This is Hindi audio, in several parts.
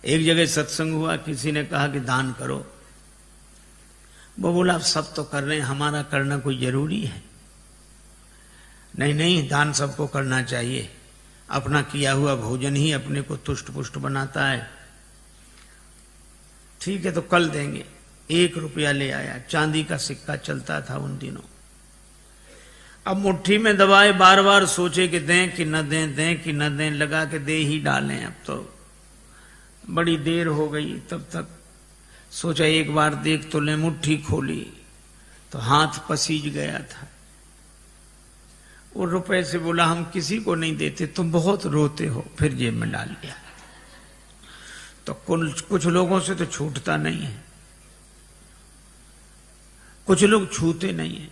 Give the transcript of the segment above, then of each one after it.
एक जगह सत्संग हुआ, किसी ने कहा कि दान करो। वो बोला आप सब तो कर रहे हैं, हमारा करना कोई जरूरी है? नहीं नहीं, दान सबको करना चाहिए। अपना किया हुआ भोजन ही अपने को तुष्ट पुष्ट बनाता है। ठीक है तो कल देंगे। 1 रुपया ले आया, चांदी का सिक्का चलता था उन दिनों। अब मुट्ठी में दबाए, बार बार सोचे कि दें कि न दें, दें कि न दें, लगा के दे ही डालें। अब तो बड़ी देर हो गई, तब तक सोचा एक बार देख तो ले। मुट्ठी खोली तो हाथ पसीज गया था। वो रुपए से बोला हम किसी को नहीं देते, तुम बहुत रोते हो। फिर जेब में डाल लिया। तो कुछ लोगों से तो छूटता नहीं है, कुछ लोग छूते नहीं है।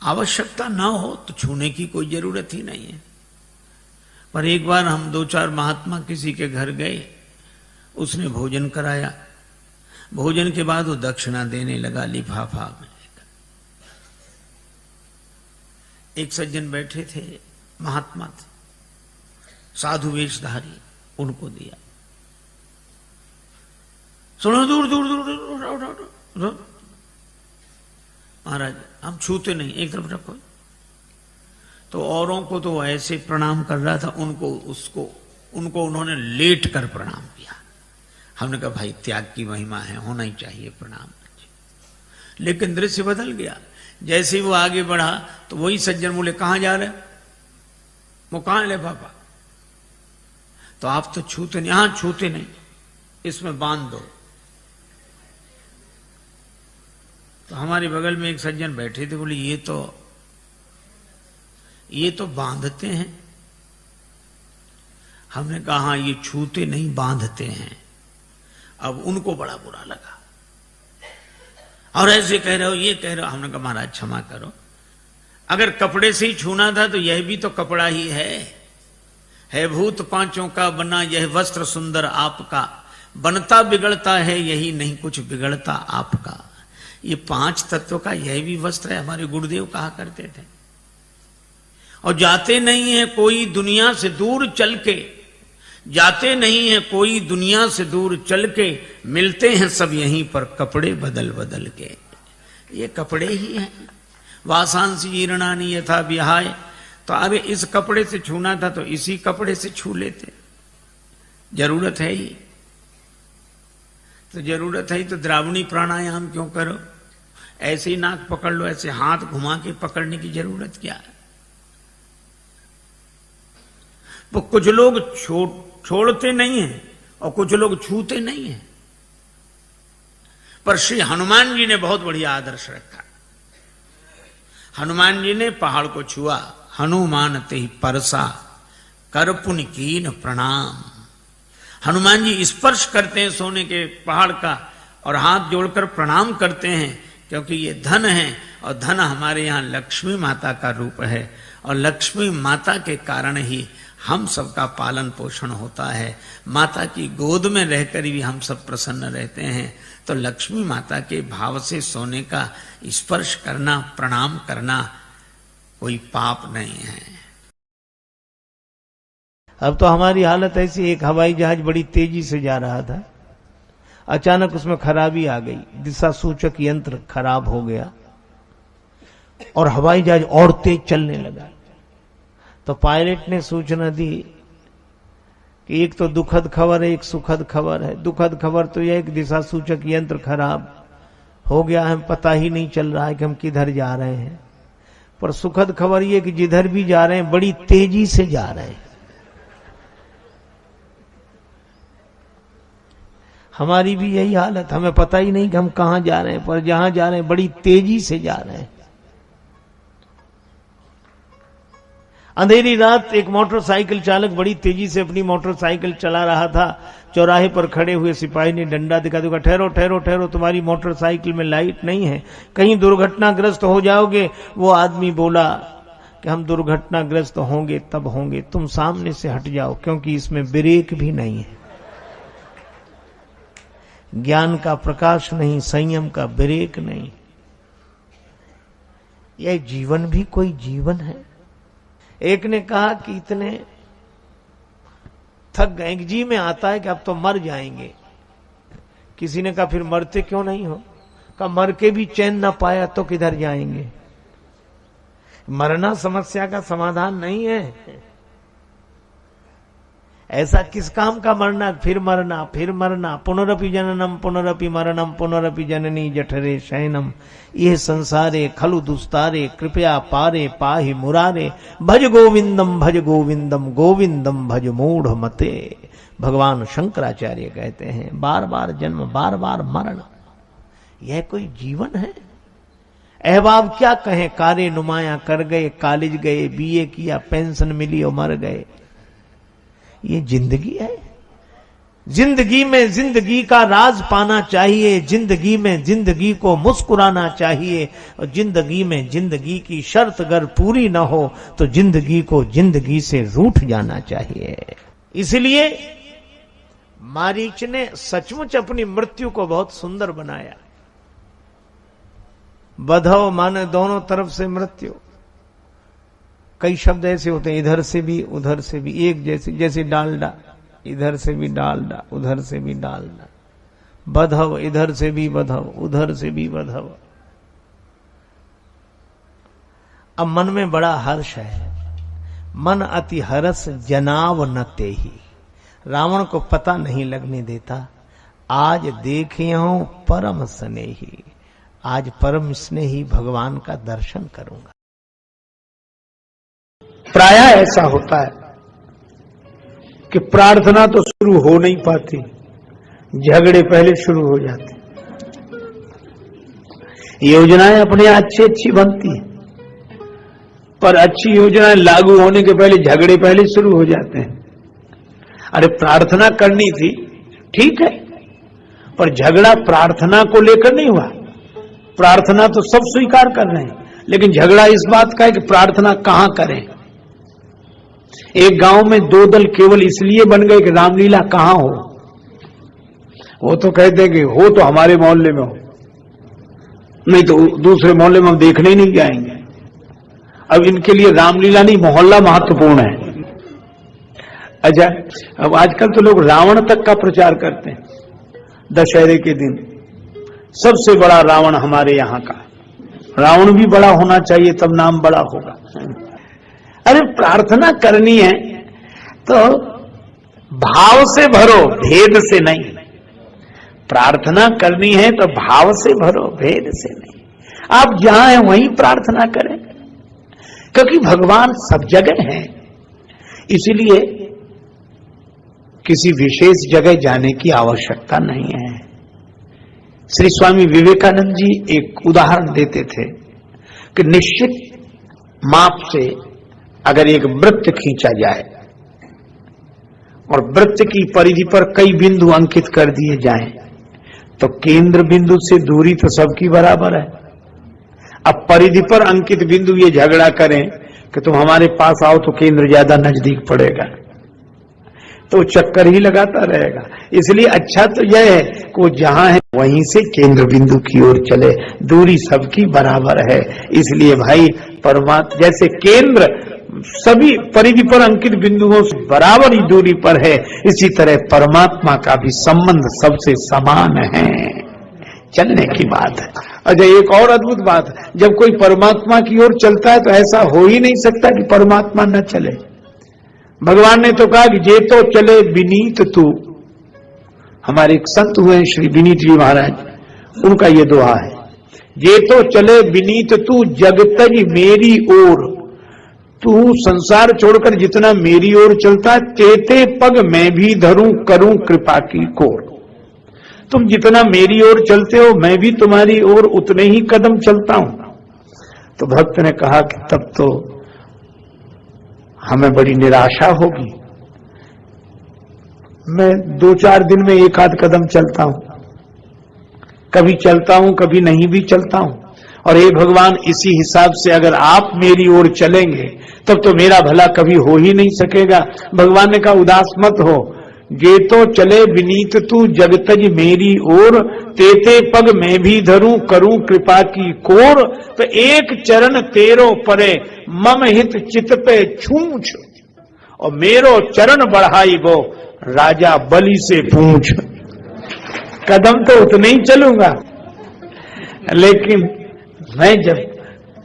आवश्यकता ना हो तो छूने की कोई जरूरत ही नहीं है। पर एक बार हम 2-4 महात्मा किसी के घर गए, उसने भोजन कराया। भोजन के बाद वो दक्षिणा देने लगा लिफाफा में। एक सज्जन बैठे थे, महात्मा थे, साधु वेशधारी, उनको दिया। सुनो, दूर दूर दूर दूर, महाराज हम छूते नहीं, एक तरफ रखो। तो औरों को तो ऐसे प्रणाम कर रहा था, उनको उन्होंने लेट कर प्रणाम किया। हमने कहा भाई त्याग की महिमा है, होना ही चाहिए प्रणाम। लेकिन दृश्य बदल गया। जैसे ही वो आगे बढ़ा तो वही सज्जन बोले कहां जा रहे? वो कहां ले पापा? तो आप तो छूते नहीं। हाँ छूते नहीं, इसमें बांध दो। तो हमारे बगल में एक सज्जन बैठे थे, बोले ये तो बांधते हैं। हमने कहा हाँ ये छूते नहीं बांधते हैं। अब उनको बड़ा बुरा लगा, और ऐसे कह रहे हो, ये कह रहे हो। हमने कहा महाराज क्षमा करो, अगर कपड़े से ही छूना था तो यह भी तो कपड़ा ही है भूत पांचों का बना यह वस्त्र सुंदर आपका, बनता बिगड़ता है यही नहीं कुछ बिगड़ता आपका। ये 5 तत्व का यह भी वस्त्र है, हमारे गुरुदेव कहा करते थे। और जाते नहीं है कोई दुनिया से दूर चल के, जाते नहीं है कोई दुनिया से दूर चल के, मिलते हैं सब यहीं पर कपड़े बदल बदल के। ये कपड़े ही हैं। वासांसी जीर्णानि यथा विहाय। तो अरे इस कपड़े से छूना था तो इसी कपड़े से छू लेते, जरूरत है ही तो जरूरत है ही तो द्रावणी प्राणायाम क्यों करो? ऐसे ही नाक पकड़ लो, ऐसे हाथ घुमा के पकड़ने की जरूरत क्या है? वो कुछ लोग छोड़ते नहीं हैं और कुछ लोग छूते नहीं हैं। पर श्री हनुमान जी ने बहुत बढ़िया आदर्श रखा। हनुमान जी ने पहाड़ को छुआ, हनुमान ते परसा कर पुनि कीन प्रणाम। हनुमान जी स्पर्श करते हैं सोने के पहाड़ का और हाथ जोड़कर प्रणाम करते हैं, क्योंकि ये धन है और धन हमारे यहाँ लक्ष्मी माता का रूप है, और लक्ष्मी माता के कारण ही हम सबका पालन पोषण होता है। माता की गोद में रहकर भी हम सब प्रसन्न रहते हैं। तो लक्ष्मी माता के भाव से सोने का स्पर्श करना, प्रणाम करना कोई पाप नहीं है। अब तो हमारी हालत ऐसी, एक हवाई जहाज बड़ी तेजी से जा रहा था, अचानक उसमें खराबी आ गई, दिशा सूचक यंत्र खराब हो गया और हवाई जहाज और तेज चलने लगा। तो पायलट ने सूचना दी कि एक तो दुखद खबर है, एक सुखद खबर है। दुखद खबर तो यह एक दिशा सूचक यंत्र खराब हो गया है, पता ही नहीं चल रहा है कि हम किधर जा रहे हैं। पर सुखद खबर यह कि जिधर भी जा रहे हैं बड़ी तेजी से जा रहे हैं। हमारी भी यही हालत, हमें पता ही नहीं कि हम कहां जा रहे हैं, पर जहां जा रहे हैं बड़ी तेजी से जा रहे हैं। अंधेरी रात एक मोटरसाइकिल चालक बड़ी तेजी से अपनी मोटरसाइकिल चला रहा था। चौराहे पर खड़े हुए सिपाही ने डंडा दिखा, ठहरो ठहरो ठहरो, तुम्हारी मोटरसाइकिल में लाइट नहीं है, कहीं दुर्घटनाग्रस्त हो जाओगे। वो आदमी बोला कि हम दुर्घटनाग्रस्त होंगे तब होंगे, तुम सामने से हट जाओ, क्योंकि इसमें ब्रेक भी नहीं है। ज्ञान का प्रकाश नहीं, संयम का ब्रेक नहीं। यह जीवन भी कोई जीवन है। एक ने कहा कि इतने थक गए। जी में आता है कि अब तो मर जाएंगे। किसी ने कहा फिर मरते क्यों नहीं हो? कहा मर के भी चैन ना पाया तो किधर जाएंगे। मरना समस्या का समाधान नहीं है। ऐसा किस काम का मरना, फिर मरना, फिर मरना। पुनरपि जननम पुनरपि मरणम पुनरपि जननी जठरे शयनम, ये संसारे खलु दुस्तारे कृपया पारे पाहि मुरारे, भज गोविंदम गोविंदम भज मूढ़ मते। भगवान शंकराचार्य कहते हैं बार बार जन्म बार बार मरण, यह कोई जीवन है? अहबाब क्या कहें, कारे नुमाया कर गए, कॉलेज गए, बीए किया, पेंशन मिली और मर गए। ये जिंदगी है? जिंदगी में जिंदगी का राज पाना चाहिए, जिंदगी में जिंदगी को मुस्कुराना चाहिए, और जिंदगी में जिंदगी की शर्त अगर पूरी ना हो तो जिंदगी को जिंदगी से रूठ जाना चाहिए। इसलिए मारीच ने सचमुच अपनी मृत्यु को बहुत सुंदर बनाया। बधव माने दोनों तरफ से मृत्यु। कई शब्द ऐसे होते हैं, इधर से भी उधर से भी, एक जैसे, जैसे डालडा, इधर से भी डालडा उधर से भी डालडा। बधव, इधर से भी बधव उधर से भी बधव। अब मन में बड़ा हर्ष है, मन अति हरस जनाव न तेहि। रावण को पता नहीं लगने देता, आज देखियो परम स्नेही, आज परम स्नेही भगवान का दर्शन करूंगा। प्रायः ऐसा होता है कि प्रार्थना तो शुरू हो नहीं पाती, झगड़े पहले शुरू हो जाते। योजनाएं अपने अच्छी अच्छी बनती हैं, पर अच्छी योजनाएं लागू होने के पहले झगड़े पहले शुरू हो जाते हैं। अरे प्रार्थना करनी थी, ठीक है, पर झगड़ा प्रार्थना को लेकर नहीं हुआ। प्रार्थना तो सब स्वीकार कर रहे हैं, लेकिन झगड़ा इस बात का है कि प्रार्थना कहां करें। एक गांव में दो दल केवल इसलिए बन गए कि रामलीला कहां हो। वो तो कहते हैं कि हो तो हमारे मोहल्ले में हो, नहीं तो दूसरे मोहल्ले में हम देखने ही नहीं जाएंगे। अब इनके लिए रामलीला नहीं, मोहल्ला महत्वपूर्ण है। अच्छा, अब आजकल तो लोग रावण तक का प्रचार करते हैं। दशहरे के दिन सबसे बड़ा रावण हमारे यहाँ का, रावण भी बड़ा होना चाहिए तब नाम बड़ा होगा। अरे प्रार्थना करनी है तो भाव से भरो, भेद से नहीं। प्रार्थना करनी है तो भाव से भरो, भेद से नहीं। आप जहां हैं वहीं प्रार्थना करें, क्योंकि भगवान सब जगह हैं। इसलिए किसी विशेष जगह जाने की आवश्यकता नहीं है। श्री स्वामी विवेकानंद जी एक उदाहरण देते थे कि निश्चित माप से अगर एक वृत्त खींचा जाए और वृत्त की परिधि पर कई बिंदु अंकित कर दिए जाएं, तो केंद्र बिंदु से दूरी तो सबकी बराबर है। अब परिधि पर अंकित बिंदु ये झगड़ा करें कि तुम हमारे पास आओ तो केंद्र ज्यादा नजदीक पड़ेगा, तो चक्कर ही लगाता रहेगा। इसलिए अच्छा तो यह है कि वो जहां है वहीं से केंद्र बिंदु की ओर चले, दूरी सबकी बराबर है। इसलिए भाई परमात्मा जैसे केंद्र सभी परिधि पर अंकित बिंदुओं से बराबर ही दूरी पर है, इसी तरह परमात्मा का भी संबंध सबसे समान है। चलने की बात है। अच्छा, एक और अद्भुत बात है, जब कोई परमात्मा की ओर चलता है तो ऐसा हो ही नहीं सकता कि परमात्मा न चले। भगवान ने तो कहा कि जे तो चले विनीत तू। हमारे एक संत हुए हैं श्री विनीत जी महाराज, उनका ये दोहा है, जे तो चले विनीत तू जगतज मेरी ओर। तू संसार छोड़कर जितना मेरी ओर चलता है, तेते पग मैं भी धरूं करूं कृपा की कोर। तुम जितना मेरी ओर चलते हो मैं भी तुम्हारी ओर उतने ही कदम चलता हूं। तो भक्त ने कहा कि तब तो हमें बड़ी निराशा होगी। मैं 2-4 दिन में एक आध कदम चलता हूं, कभी चलता हूं कभी नहीं भी चलता हूं। और हे भगवान, इसी हिसाब से अगर आप मेरी ओर चलेंगे तब तो मेरा भला कभी हो ही नहीं सकेगा। भगवान ने कहा उदास मत हो, जे तो चले विनीत तू जगतज मेरी ओर, तेते पग मैं भी धरूं करूं कृपा की कोर। तो एक चरण तेरो परे मम हित चित पे छूछ, और मेरो चरण बढ़ाई वो राजा बलि से पूछ। कदम तो उतने ही चलूंगा, लेकिन मैं जब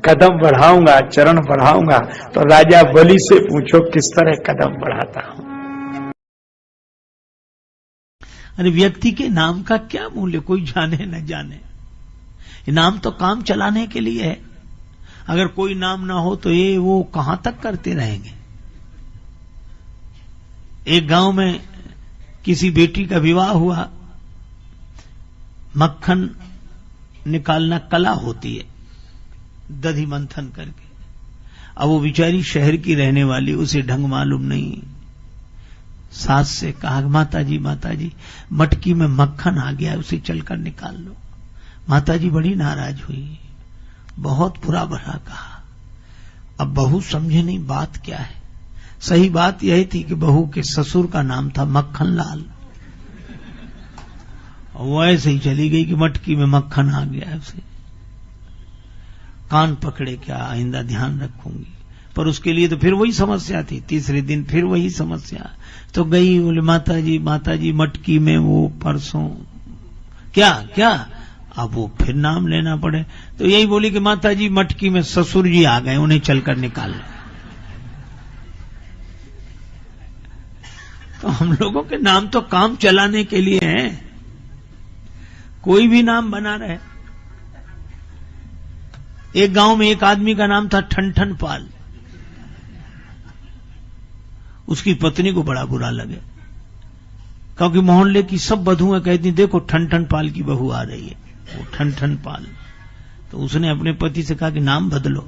कदम बढ़ाऊंगा, चरण बढ़ाऊंगा, तो राजा बलि से पूछो किस तरह कदम बढ़ाता हूं। अरे व्यक्ति के नाम का क्या मूल्य, कोई जाने न जाने। नाम तो काम चलाने के लिए है। अगर कोई नाम ना हो तो ये वो कहां तक करते रहेंगे। एक गांव में किसी बेटी का विवाह हुआ। मक्खन निकालना कला होती है, दधी मंथन करके। अब वो बेचारी शहर की रहने वाली, उसे ढंग मालूम नहीं। सास से कहा, माता जी मटकी में मक्खन आ गया, उसे चलकर निकाल लो। माता जी बड़ी नाराज हुई, बहुत बुरा भला कहा। अब बहू समझे नहीं बात क्या है। सही बात यह थी कि बहू के ससुर का नाम था मक्खन लाल। वो ऐसे ही चली गई कि मटकी में मक्खन आ गया। उसे कान पकड़े, क्या आइंदा ध्यान रखूंगी। पर उसके लिए तो फिर वही समस्या थी। तीसरे दिन फिर वही समस्या। तो गई, बोले माता जी मटकी में वो परसों क्या। अब वो फिर नाम लेना पड़े, तो यही बोली कि माता जी मटकी में ससुर जी आ गए, उन्हें चलकर निकाल लो। तो हम लोगों के नाम तो काम चलाने के लिए हैं। कोई भी नाम बना रहे। एक गांव में एक आदमी का नाम था ठनठन पाल। उसकी पत्नी को बड़ा बुरा लगे, क्योंकि मोहल्ले की सब बधुएं कहती, देखो ठनठन पाल की बहू आ रही है, वो ठनठन पाल। तो उसने अपने पति से कहा कि नाम बदलो।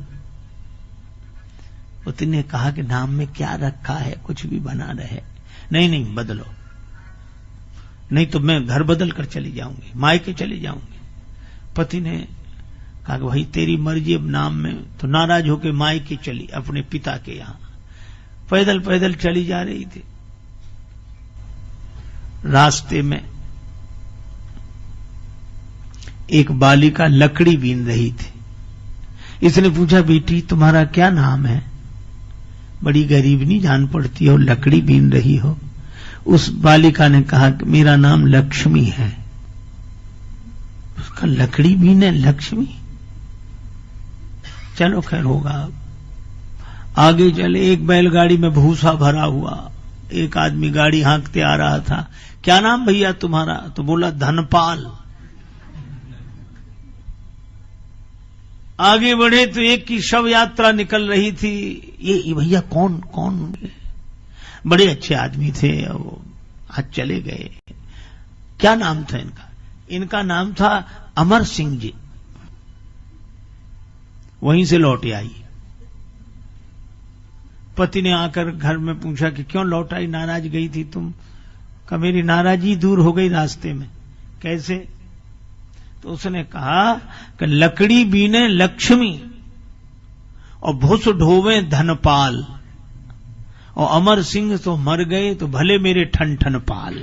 पति ने कहा कि नाम में क्या रखा है, कुछ भी बना रहे। नहीं बदलो, नहीं तो मैं घर बदल कर चली जाऊंगी, मायके चली जाऊंगी। पति ने कहा कि भाई तेरी मर्जी, अब नाम में। तो नाराज होकर मायके चली, अपने पिता के यहां पैदल पैदल चली जा रही थी। रास्ते में एक बालिका लकड़ी बीन रही थी। इसने पूछा, बेटी तुम्हारा क्या नाम है? बड़ी गरीबनी जान पड़ती हो, लकड़ी बीन रही हो। उस बालिका ने कहा कि मेरा नाम लक्ष्मी है। उसका लकड़ी बीने लक्ष्मी, चलो खैर होगा। आगे चले, एक बैलगाड़ी में भूसा भरा हुआ। एक आदमी गाड़ी हाँकते आ रहा था। क्या नाम भैया तुम्हारा? तो बोला धनपाल। आगे बढ़े तो एक की शव यात्रा निकल रही थी। ये भैया कौन? बड़े अच्छे आदमी थे, वो आज चले गए। क्या नाम था इनका? इनका नाम था अमर सिंह जी। वहीं से लौटे आई। पति ने आकर घर में पूछा कि क्यों लौट आई, नाराज गई थी तुम? कहा मेरी नाराजी दूर हो गई रास्ते में। कैसे? तो उसने कहा कि लकड़ी बीने लक्ष्मी और भुस ढोवे धनपाल, और अमर सिंह तो मर गए तो भले मेरे ठन पाल।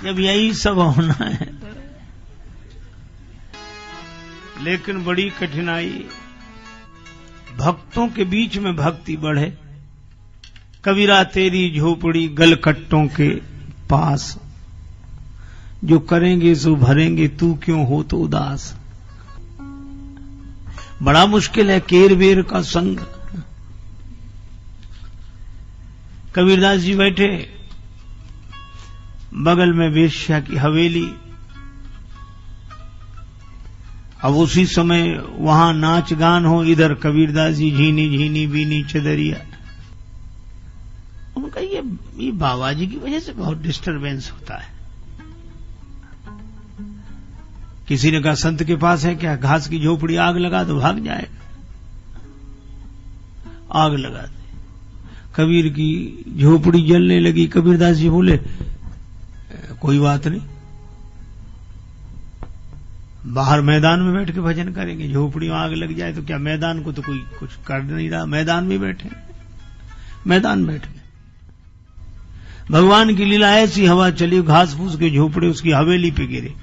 जब यही सब होना है, लेकिन बड़ी कठिनाई। भक्तों के बीच में भक्ति बढ़े। कबीरा तेरी झोपड़ी गलकट्टों के पास, जो करेंगे सो भरेंगे, तू क्यों हो तो उदास। बड़ा मुश्किल है केर बेर का संग। कबीरदास जी बैठे, बगल में वेश्या की हवेली। अब उसी समय वहां नाच गान हो, इधर कबीरदास जी झीनी झीनी बीनी चदरिया। उनका ये बाबा जी की वजह से बहुत डिस्टरबेंस होता है। किसी ने कहा संत के पास है क्या? घास की झोपड़ी आग लगा दो, भाग जाएगा। आग लगा दे। कबीर की झोपड़ी जलने लगी। कबीरदास जी बोले कोई बात नहीं, बाहर मैदान में बैठ के भजन करेंगे। झोपड़ी में आग लग जाए तो क्या, मैदान को तो कोई कुछ कर नहीं रहा, मैदान में बैठे। मैदान बैठ गए। भगवान की लीला ऐसी, हवा चली, घास फूस के झोपड़े उसकी हवेली पे गिरे,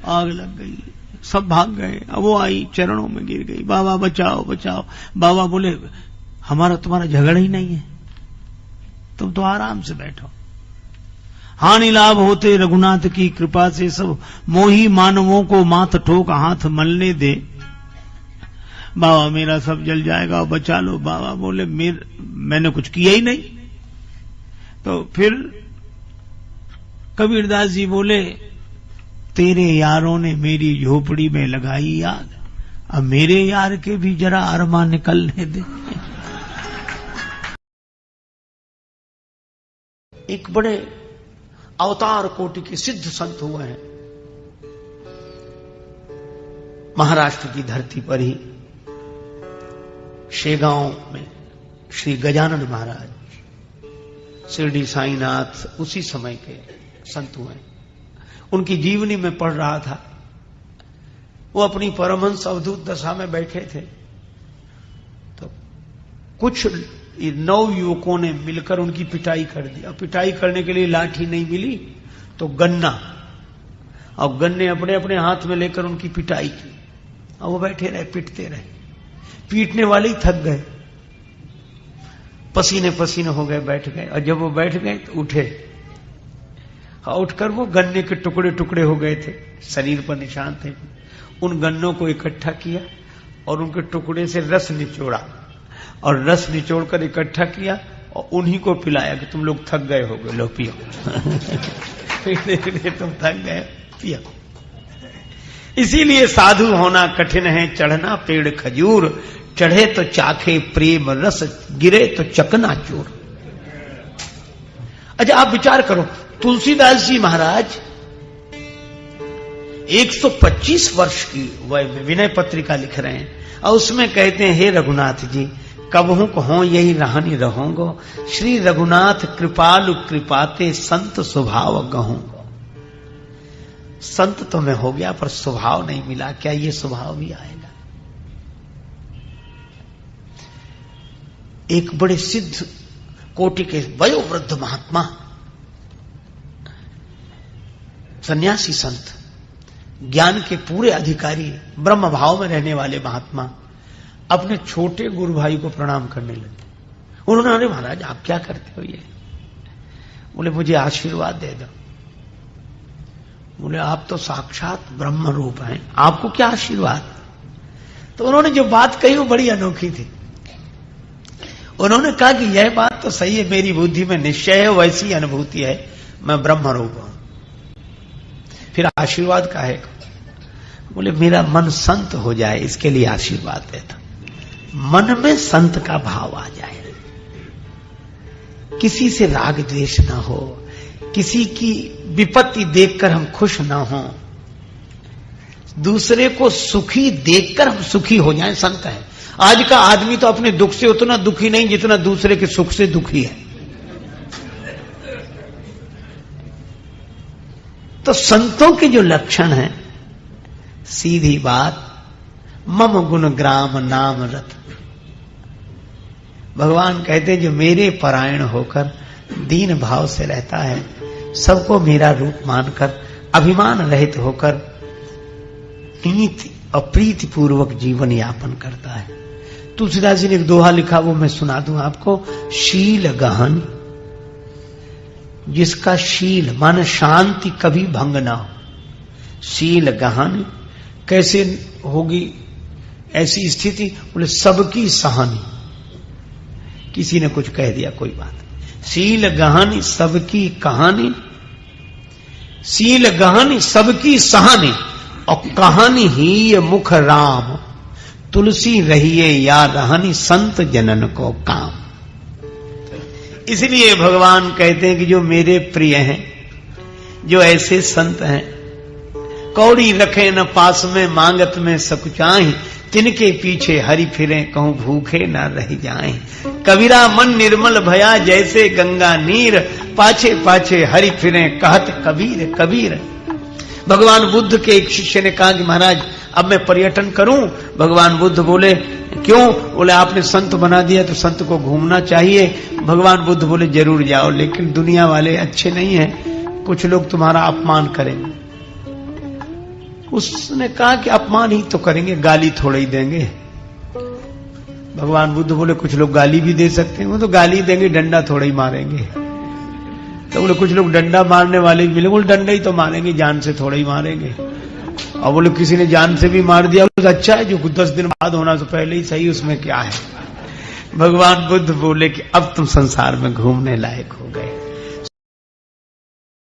आग लग गई, सब भाग गए। अब वो आई, चरणों में गिर गई, बाबा बचाओ बचाओ। बाबा बोले हमारा तुम्हारा झगड़ा ही नहीं है, तुम तो आराम से बैठो। हानि लाभ होते रघुनाथ की कृपा से, सब मोही मानवों को माथ ठोक हाथ मलने दे। बाबा मेरा सब जल जाएगा, बचा लो। बाबा बोले मैंने कुछ किया ही नहीं। तो फिर कबीरदास जी बोले, तेरे यारों ने मेरी झोपड़ी में लगाई आग, अब मेरे यार के भी जरा अरमा निकलने दे। एक बड़े अवतार कोटि के सिद्ध संत हुए हैं महाराष्ट्र की धरती पर ही, शेगांव में श्री गजानन महाराज, शिरडी साईनाथ उसी समय के संत हुए। उनकी जीवनी में पढ़ रहा था, वो अपनी परमहंस अवधूत दशा में बैठे थे, तो कुछ 9 युवकों ने मिलकर उनकी पिटाई कर दी। अब पिटाई करने के लिए लाठी नहीं मिली तो गन्ना, और गन्ने अपने अपने हाथ में लेकर उनकी पिटाई की। और वो बैठे रहे, पिटते रहे। पीटने वाले ही थक गए, पसीने पसीने हो गए, बैठ गए। और जब वो बैठ गए तो उठे, और उठकर वो गन्ने के टुकड़े टुकड़े हो गए थे, शरीर पर निशान थे। उन गन्नों को इकट्ठा किया और उनके टुकड़े से रस निचोड़ा, और रस निचोड़कर इकट्ठा किया और उन्हीं को पिलाया कि तुम लोग थक गए हो गए, लो पियो। तुम थक गए, पियो। इसीलिए साधु होना कठिन है, चढ़ना पेड़ खजूर, चढ़े तो चाखे प्रेम रस, गिरे तो चकना चूर। अच्छा, आप विचार करो, तुलसीदास जी महाराज 125 वर्ष की वय में विनय पत्रिका लिख रहे हैं, और उसमें कहते हैं, हे रघुनाथ जी, कबहू कहो यही रहनी रहूंगो, श्री रघुनाथ कृपालु कृपाते, संत स्वभाव गहूंगो। संत तो मैं हो गया पर स्वभाव नहीं मिला, क्या ये स्वभाव भी आएगा? एक बड़े सिद्ध कोटि के वयोवृद्ध महात्मा, सन्यासी संत, ज्ञान के पूरे अधिकारी, ब्रह्म भाव में रहने वाले महात्मा अपने छोटे गुरु भाई को प्रणाम करने लगे। उन्होंने, अरे महाराज आप क्या करते हो ये? बोले मुझे आशीर्वाद दे दो। बोले आप तो साक्षात ब्रह्म रूप हैं, आपको क्या आशीर्वाद? तो उन्होंने जो बात कही वो बड़ी अनोखी थी। उन्होंने कहा कि यह बात तो सही है, मेरी बुद्धि में निश्चय है, वैसी अनुभूति है, मैं ब्रह्म रूप हूं। फिर आशीर्वाद का है? बोले मेरा मन संत हो जाए, इसके लिए आशीर्वाद देता। मन में संत का भाव आ जाए, किसी से राग द्वेष ना हो, किसी की विपत्ति देखकर हम खुश ना हो, दूसरे को सुखी देखकर हम सुखी हो जाएं, संत है। आज का आदमी तो अपने दुख से उतना दुखी नहीं जितना दूसरे के सुख से दुखी है। तो संतों के जो लक्षण हैं, सीधी बात, मम गुण ग्राम नाम रत। भगवान कहते हैं जो मेरे परायण होकर दीन भाव से रहता है, सबको मेरा रूप मानकर अभिमान रहित होकर नीति और प्रीति पूर्वक जीवन यापन करता है। तुलसीदास जी ने एक दोहा लिखा, वो मैं सुना दूं आपको। शील गहन, जिसका शील मन शांति कभी भंग ना हो। शील गहन कैसे होगी ऐसी स्थिति? बोले सबकी सहानी, किसी ने कुछ कह दिया कोई बात। शील गहन सबकी कहानी, शील गहन सबकी सहानी, और कहानी ही ये मुख राम, तुलसी रहिए या रहनी संत जनन को काम। इसलिए भगवान कहते हैं कि जो मेरे प्रिय हैं, जो ऐसे संत हैं, कौड़ी रखे न पास में मांगत में सकुचाएं, तिनके पीछे हरि फिरे कहूं भूखे न रह जाएं। कबीरा मन निर्मल भया जैसे गंगा नीर, पाछे पाछे हरि फिरे कहत कबीर कबीर। भगवान बुद्ध के एक शिष्य ने कहा कि महाराज अब मैं पर्यटन करूं? भगवान बुद्ध बोले क्यों? बोले आपने संत बना दिया तो संत को घूमना चाहिए। भगवान बुद्ध बोले जरूर जाओ, लेकिन दुनिया वाले अच्छे नहीं हैं, कुछ लोग तुम्हारा अपमान करेंगे। उसने कहा कि अपमान ही तो करेंगे, गाली थोड़ा ही देंगे। भगवान बुद्ध बोले कुछ लोग गाली भी दे सकते हैं, वो तो गाली देंगे, डंडा थोड़ा ही मारेंगे। तो बोले कुछ लोग डंडा मारने वाले भी मिले, बोले डंडा ही तो मारेंगे, जान से थोड़ा ही मारेंगे। और बोले किसी ने जान से भी मार दिया, तो अच्छा है, जो 10 दिन बाद होना तो पहले ही सही, उसमें क्या है। भगवान बुद्ध बोले कि अब तुम संसार में घूमने लायक हो गए।